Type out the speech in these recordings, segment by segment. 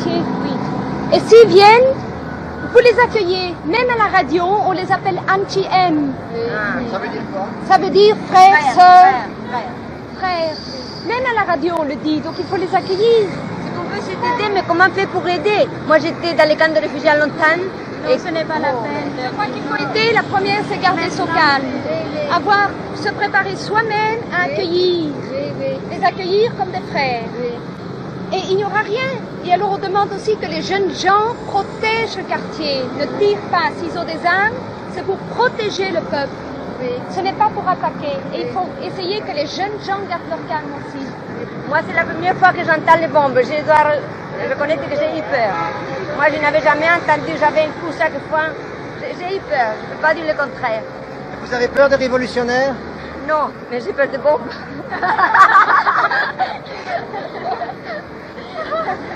quartier, oui. Et s'ils viennent, vous les accueillez. Même à la radio, on les appelle Anchi-M. Ça veut dire quoi? Ça veut dire frère, sœur, frère. Même à la radio, on le dit, donc il faut les accueillir. Si on veut s'aider, mais comment on fait pour aider? Moi, j'étais dans les camps de réfugiés à longtemps. Et ce n'est pas la peine. Je crois qu'il faut aider. La première, c'est garder son calme. Se préparer soi-même à accueillir. Les accueillir comme des frères. Et il n'y aura rien. Et alors on demande aussi que les jeunes gens protègent le quartier. Ne tirent pas. S'ils ont des armes, c'est pour protéger le peuple. Ce n'est pas pour attaquer. Et il faut essayer que les jeunes gens gardent leur calme aussi. Moi, c'est la première fois que j'entends les bombes. Je dois reconnaître que j'ai eu peur. Moi, je n'avais jamais entendu, j'avais un coup chaque fois. J'ai eu peur, je ne peux pas dire le contraire. Vous avez peur des révolutionnaires? Non, mais j'ai peur de bombes.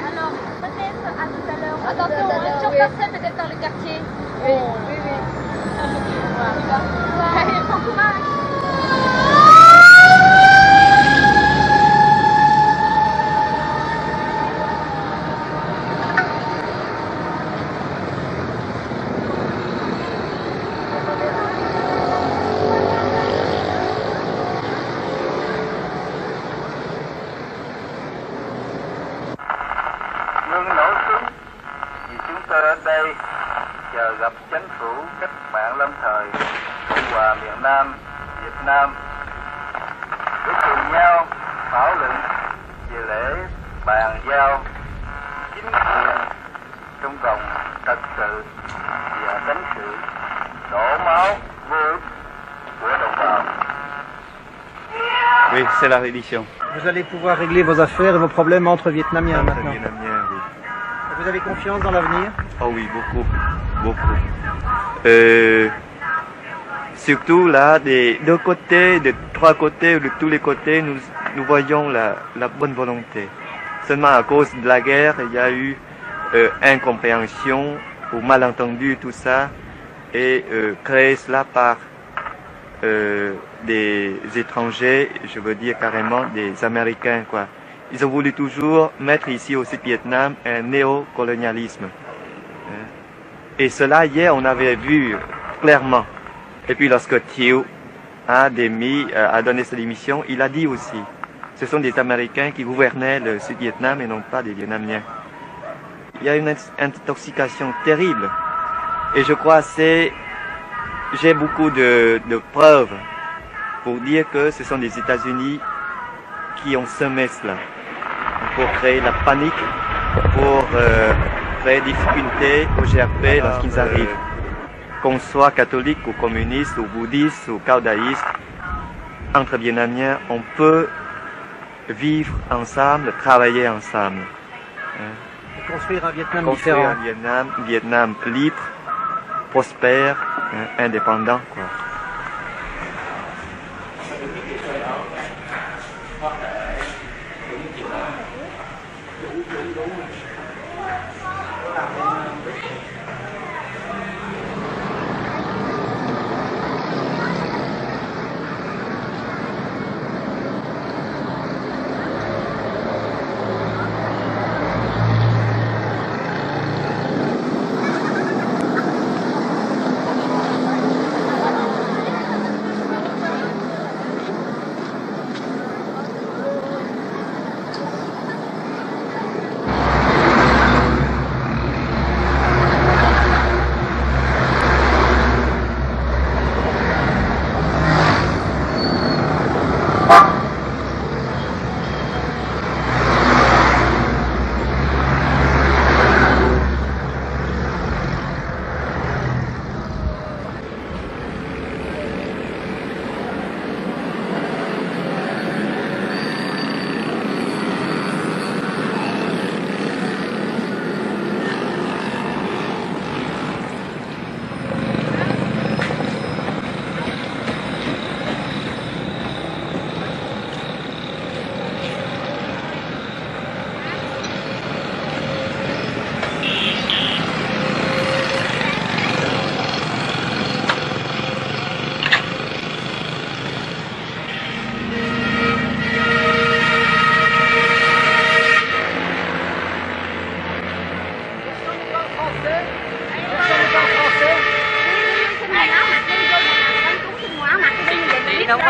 Alors, peut-être à tout à l'heure. Attention, si on passait peut-être dans le quartier. Oui. Allez, bon courage. Ngưng nổ súng vì chúng tôi ở đây chờ gặp chính phủ cách mạng lâm thời Cộng hòa miền Nam Việt Nam để cùng nhau thảo luận về lễ bàn giao chính quyền trong vòng thật sự và tránh sự đổ máu vô ích của đồng bào. Oui, c'est la reddition. Vous allez pouvoir régler vos affaires et vos problèmes entre Vietnamiens Entre maintenant. Vietnamiens, oui. Vous avez confiance dans l'avenir? Oh oui, beaucoup, beaucoup. Surtout là, des deux côtés, de trois côtés, de tous les côtés, nous voyons la bonne volonté. Seulement à cause de la guerre, il y a eu incompréhension ou malentendu, tout ça, et créer cela par des étrangers, je veux dire carrément des Américains, quoi. Ils ont voulu toujours mettre ici au Sud-Vietnam un néocolonialisme. Et cela, hier, on avait vu clairement. Et puis lorsque Thieu a donné sa démission, il a dit aussi, ce sont des Américains qui gouvernaient le Sud-Vietnam et non pas des Vietnamiens. Il y a une intoxication terrible. Et je crois j'ai beaucoup de preuves pour dire que ce sont les États-Unis qui ont semé cela, pour créer la panique, pour créer des difficultés au GRP lorsqu'ils arrivent. Qu'on soit catholique ou communiste ou bouddhiste ou caudaïste, entre Vietnamiens, on peut vivre ensemble, travailler ensemble. Construire un Vietnam Construire différent. un Vietnam libre, prospère, indépendant, quoi.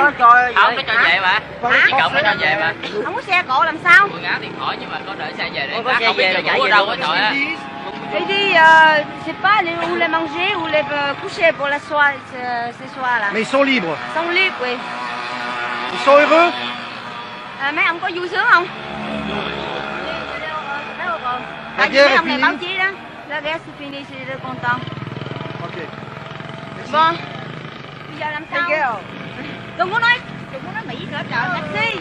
Không Không có cho về mà. Chị Cộng có cho về mà. Không có xe cộ làm sao? Quần áo thì khỏi nhưng mà có đợi xe về để Có bác xe không biết về là trường chạy ngủ ở về đâu luôn. hết rồi á. Il dit, c'est pas où les manger ou les coucher pour la soirée, ce soir là. Mais ils sont libres. Ils sont libres, oui. Ils sont heureux. Mấy ông có vui sướng không? La Tại vì guerre mấy est ông này báo finie. chí đó. La guerre c'est fini, c'est rất content. Ok. Bon. Bây giờ làm sao? Đừng có nói Mỹ nữa trời. Merci.